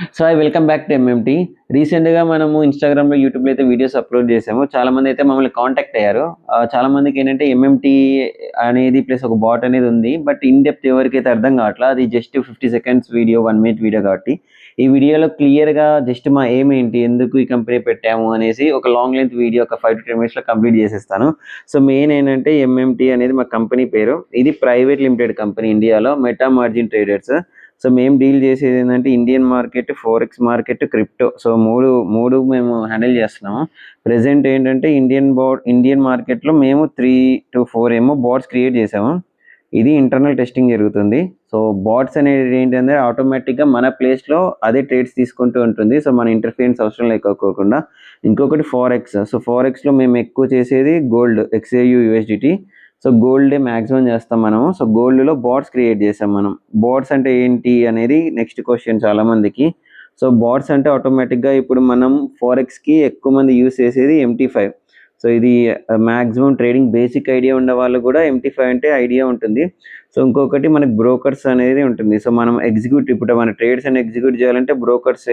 So, welcome back to MMT. రీసెంట్‌గా మనము ఇన్‌స్టాగ్రామ్‌లో, యూట్యూబ్‌లో అయితే వీడియోస్ అప్‌లోడ్ చేసాము. చాలామంది అయితే మమ్మల్ని కాంటాక్ట్ అయ్యారు. చాలామందికేంటంటే ఎంఎంటీ అనేది ప్లస్ ఒక బాట్ అనేది ఉంది. బట్ ఇన్ డెప్త్ ఎవరికైతే అర్థం కావట్లా. అది just 50 seconds video, 1 minute video కాబట్టి. ఈ వీడియోలో క్లియర్‌గా జస్ట్ మా ఎయిమ్ ఏంటి? ఎందుకు ఈ కంపెనీ పెట్టాము అనేసి ఒక లాంగ్ లెంత్ వీడియో ఒక 5-10 మినిట్స్‌లో కంప్లీట్ చేసేస్తాను. సో, మెయిన్ ఏంటంటే ఎంఎంటీ అనేది మా కంపెనీ పేరు. ఇది ప్రైవేట్ లిమిటెడ్ కంపెనీ ఇండియాలో మెటా మార్జిన్ ట్రేడర్స్. సో, మేము డీల్ చేసేదేందంటే Indian market, forex market, crypto. So, 3 మేము హ్యాండిల్ చేస్తున్నాము. ప్రెజెంట్ ఏంటంటే ఇండియన్ మార్కెట్‌లో మేము 3-4 ఏమో బాట్స్ క్రియేట్ చేసాము. ఇది ఇంటర్నల్ టెస్టింగ్ జరుగుతుంది. సో, బాట్స్ అనేది ఏంటంటే ఆటోమేటిక్‌గా మన ప్లేస్‌లో అదే ట్రేడ్స్ తీసుకుంటూ ఉంటుంది. సో, మన ఇంటర్ఫియరెన్స్ అవసరం లేకోకుండా. ఇంకొకటి ఫారెక్స్. సో, ఫారెక్స్‌లో మేము ఎక్కువ చేసేది గోల్డ్, ఎక్స్ఏయూ, యూఎస్‌డిటీ. సో, గోల్డే మాక్సిమం చేస్తాం మనము. సో, గోల్డ్‌లో బాట్స్ క్రియేట్ చేసాం మనం. బాట్స్ అంటే ఏంటి అనేది నెక్స్ట్ క్వెషన్ చాలామందికి. సో, బాట్స్ అంటే ఆటోమేటిక్‌గా ఇప్పుడు మనం ఫారెక్స్‌కి ఎక్కువ మంది యూజ్ చేసేది MT5. సో, ఇది మాక్సిమం ట్రేడింగ్ బేసిక్ ఐడియా ఉన్న వాళ్ళు కూడా MT5 అంటే ఐడియా ఉంటుంది. సో, ఇంకొకటి మనకి బ్రోకర్స్ అనేది ఉంటుంది. సో, మనం ఇప్పుడు మన ట్రేడ్స్ అన్ని ఎగ్జిక్యూట్ చేయాలంటే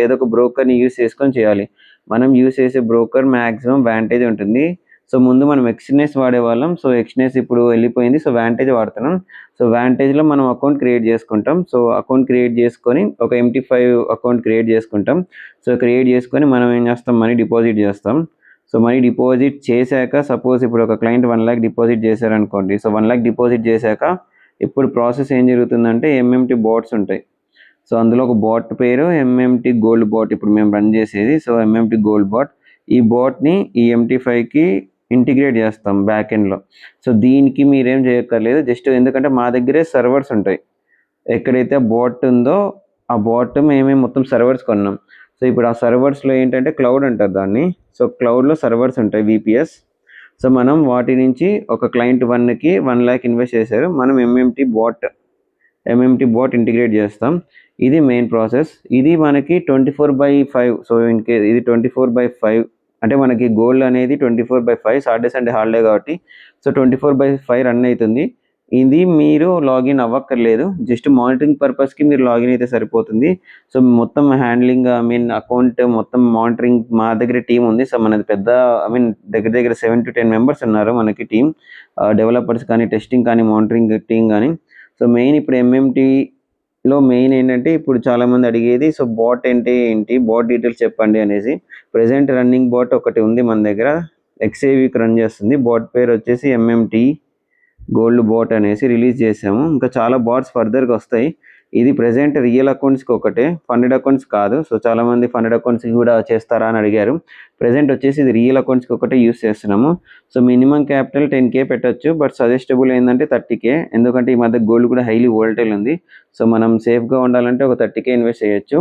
ఏదో ఒక బ్రోకర్‌ని యూజ్ చేసుకొని చేయాలి. మనం యూజ్ చేసే బ్రోకర్ మాక్సిమం వాంటేజ్ ఉంటుంది. సో, ముందు మనం ఎక్స్‌నేస్ వాడేవాళ్ళం. సో, ఎక్స్‌నేస్ ఇప్పుడు వెళ్ళిపోయింది. సో, వాంటేజ్ వాడుతున్నాం. సో, వాంటేజ్‌లో మనం అకౌంట్ క్రియేట్ చేసుకుంటాం. సో, అకౌంట్ క్రియేట్ చేసుకొని ఒక MT5 అకౌంట్ క్రియేట్ చేసుకుంటాం. సో, క్రియేట్ చేసుకొని మనం ఏం చేస్తాం, మనీ డిపాజిట్ చేస్తాం. సో, మనీ డిపాజిట్ చేశాక సపోజ్ ఇప్పుడు ఒక క్లయింట్ 1,00,000 డిపాజిట్ చేశారనుకోండి. సో, 1,00,000 డిపాజిట్ చేశాక ఇప్పుడు ప్రాసెస్ ఏం జరుగుతుందంటే ఎంఎంటీ బాట్స్ ఉంటాయి. సో, అందులో ఒక బాట్ పేరు ఎంఎంటీ గోల్డ్ బాట్ ఇప్పుడు మేము రన్ చేసేది. So, MMT gold bot. ఈ బాట్‌ని ఈ MT5కి ఇంటిగ్రేట్ చేస్తాం బ్యాక్ ఎండ్‌లో. సో, దీనికి మీరేం చేయక్కర్లేదు. జస్ట్ ఎందుకంటే మా దగ్గరే సర్వర్స్ ఉంటాయి. ఎక్కడైతే బాట్ ఉందో ఆ బాట్ మేమే మొత్తం సర్వర్స్ కొన్నాం. సో, ఇప్పుడు ఆ సర్వర్స్‌లో ఏంటంటే క్లౌడ్ అంటారు దాన్ని. సో, క్లౌడ్‌లో సర్వర్స్ ఉంటాయి వీపీఎస్. సో, మనం వాటి నుంచి ఒక క్లయింట్ 1కి 1,00,000 ఇన్వెస్ట్ చేశారు. మనం ఎంఎంటీ బాట్ ఇంటిగ్రేట్ చేస్తాం. ఇది మెయిన్ ప్రాసెస్. ఇది మనకి 24/5. సో, ఇది 24/5 అంటే మనకి గోల్డ్ అనేది 24/5 సాటర్‌డే, సండే హాలిడే కాబట్టి సో, 24/5 రన్ అయితుంది. ఇది మీరు లాగిన్ అవ్వక్కర్లేదు. జస్ట్ మానిటరింగ్ పర్పస్‌కి మీరు లాగిన్ అయితే సరిపోతుంది. సో, మొత్తం హ్యాండ్లింగ్ అకౌంట్ మొత్తం మానిటరింగ్ మా దగ్గర టీమ్ ఉంది. సో, మనది పెద్ద దగ్గర దగ్గర 7-10 మెంబర్స్ ఉన్నారు మనకి టీమ్. డెవలపర్స్ కానీ, టెస్టింగ్ కానీ, మానిటరింగ్ టీమ్ గానీ. సో, మెయిన్ ఇప్పుడు ఎంఎంటీలో మెయిన్ ఏంటంటే ఇప్పుడు చాలామంది అడిగేది సో, బాట్ అంటే ఏంటి? బాట్ డీటెయిల్స్ చెప్పండి అనేసి. ప్రెజెంట్ రన్నింగ్ బాట్ ఒకటి ఉంది మన దగ్గర. ఎక్స్ఏవీకి రన్ చేస్తుంది. బాట్ పేరు వచ్చేసి ఎంఎంటీ గోల్డ్ బాట్ అనేసి రిలీజ్ చేసాము. ఇంకా చాలా బాట్స్ ఫర్దర్‌గా వస్తాయి. ఇది ప్రెజెంట్ రియల్ అకౌంట్స్‌కి ఒకటే. ఫండెడ్ అకౌంట్స్ కాదు. సో, చాలామంది ఫండెడ్ అకౌంట్స్‌కి కూడా చేస్తారా అని అడిగారు. ప్రెజెంట్ వచ్చేసి ఇది రియల్ అకౌంట్స్‌కి ఒకటే యూజ్ చేస్తున్నాము. సో, మినిమమ్ క్యాపిటల్ 10,000 పెట్టొచ్చు. బట్ సజెస్టబుల్ ఏందంటే 30,000 ఎందుకంటే ఈ మధ్య గోల్డ్ కూడా హైలీ వోలటైల్ ఉంది. సో, మనం సేఫ్‌గా ఉండాలంటే ఒక 30,000 ఇన్వెస్ట్ చేయొచ్చు.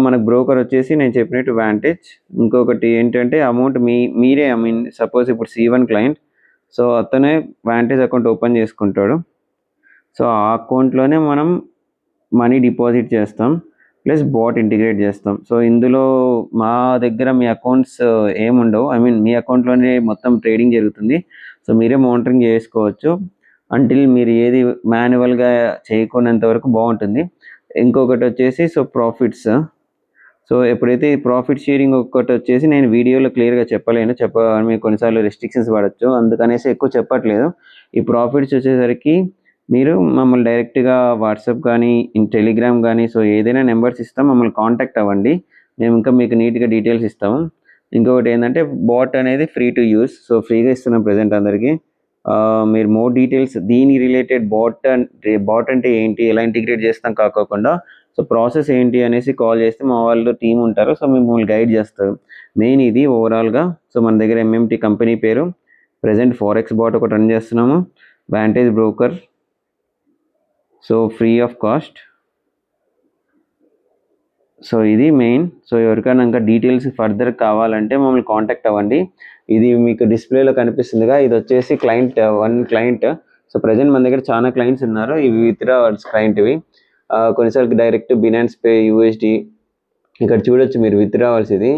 మనకు బ్రోకర్ వచ్చేసి నేను చెప్పినట్టు వాంటేజ్. ఇంకొకటి ఏంటంటే అమౌంట్ మీరే సపోజ్ ఇప్పుడు C1 క్లయింట్. సో, అతనే వాంటేజ్ అకౌంట్ ఓపెన్ చేసుకుంటాడు. సో, ఆ అకౌంట్‌లోనే మనం మనీ డిపాజిట్ చేస్తాం. ప్లస్ బాట్ ఇంటిగ్రేట్ చేస్తాం. సో, ఇందులో మా దగ్గర మీ అకౌంట్స్ ఏముండవు. మీ అకౌంట్‌లోనే మొత్తం ట్రేడింగ్ జరుగుతుంది. సో, మీరే మానిటరింగ్ చేసుకోవచ్చు. అంటిల్ మీరు ఏది మాన్యువల్‌గా చేయకున్నంత వరకు బావుంటుంది. ఇంకొకటొచ్చేసి ప్రాఫిట్స్. సో, ఎప్పుడైతే ఈ ప్రాఫిట్ షేరింగ్ ఒక్కటొచ్చేసి నేను వీడియోలో క్లియర్‌గా చెప్పలేను. మీకు కొన్నిసార్లు రెస్ట్రిక్షన్స్ పడొచ్చు. అందుకనేసి ఎక్కువ చెప్పట్లేదు. ఈ ప్రాఫిట్స్ వచ్చేసరికి మీరు మమ్మల్ని డైరెక్ట్‌గా వాట్సాప్ గానీ, టెలిగ్రామ్ గానీ సో, ఏదైనా నంబర్స్ ఇస్తాం. మమ్మల్ని కాంటాక్ట్ అవ్వండి. మేము ఇంకా మీకు నీట్‌గా డీటెయిల్స్ ఇస్తాము. ఇంకొకటేందంటే బాట్ అనేది ఫ్రీ టు యూజ్. సో, ఫ్రీగా ఇస్తున్నాం ప్రెజెంట్ అందరికి. మీరు మోర్ డీటెయిల్స్ దీనికి రిలేటెడ్ బాట్ అంటే ఏంటి? ఎలా ఇంటిగ్రేట్ చేస్తాం కాకోకుండా సో, ప్రాసెస్ ఏంటి అనేసి కాల్ చేస్తే మా వాళ్ళు టీమ్ ఉంటారు. సో, మిమ్మల్ని గైడ్ చేస్తారు. మెయిన్ ఇది ఓవరాల్‌గా. సో, మన దగ్గర ఎంఎంటీ కంపెనీ పేరు. ప్రెజెంట్ ఫారెక్స్ బాట్ ఒకటి రన్ చేస్తున్నాము. Vantage broker. So, free of cost. So, ఇది మెయిన్. సో, ఎవరికైనా ఇంకా డీటెయిల్స్ ఫర్దర్ కావాలంటే మమ్మల్ని కాంటాక్ట్ అవ్వండి. ఇది మీకు డిస్‌ప్లేలో కనిపిస్తుందిగా ఇదొచ్చేసి వన్ క్లయింట్. సో, ప్రెజెంట్ మన దగ్గర చాలా క్లయింట్స్ ఉన్నారు. ఇవి విత్‌డ్రావల్స్ క్లయింట్‌వి. కొన్నిసార్లు డైరెక్ట్ బినాన్స్ పే, యూఎస్‌డి ఇక్కడ చూడొచ్చు మీరు విత్‌డ్రావల్స్ ఇది.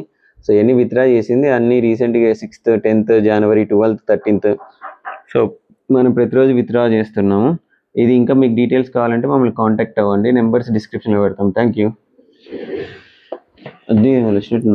సో, ఇయన్నీ విత్‌డ్రా చేసింది అన్నీ రీసెంట్‌గా 6థ్, 10థ్ జనవరి, 12థ్, 13థ్. సో, మనం ప్రతిరోజు విత్‌డ్రా చేస్తున్నాము. ఇది ఇంకా మీకు డీటెయిల్స్ కావాలంటే మమ్మల్ని కాంటాక్ట్ అవ్వండి. నంబర్స్ డిస్క్రిప్షన్‌లో పెడతాం. Thank you. అది హెలిసినేట్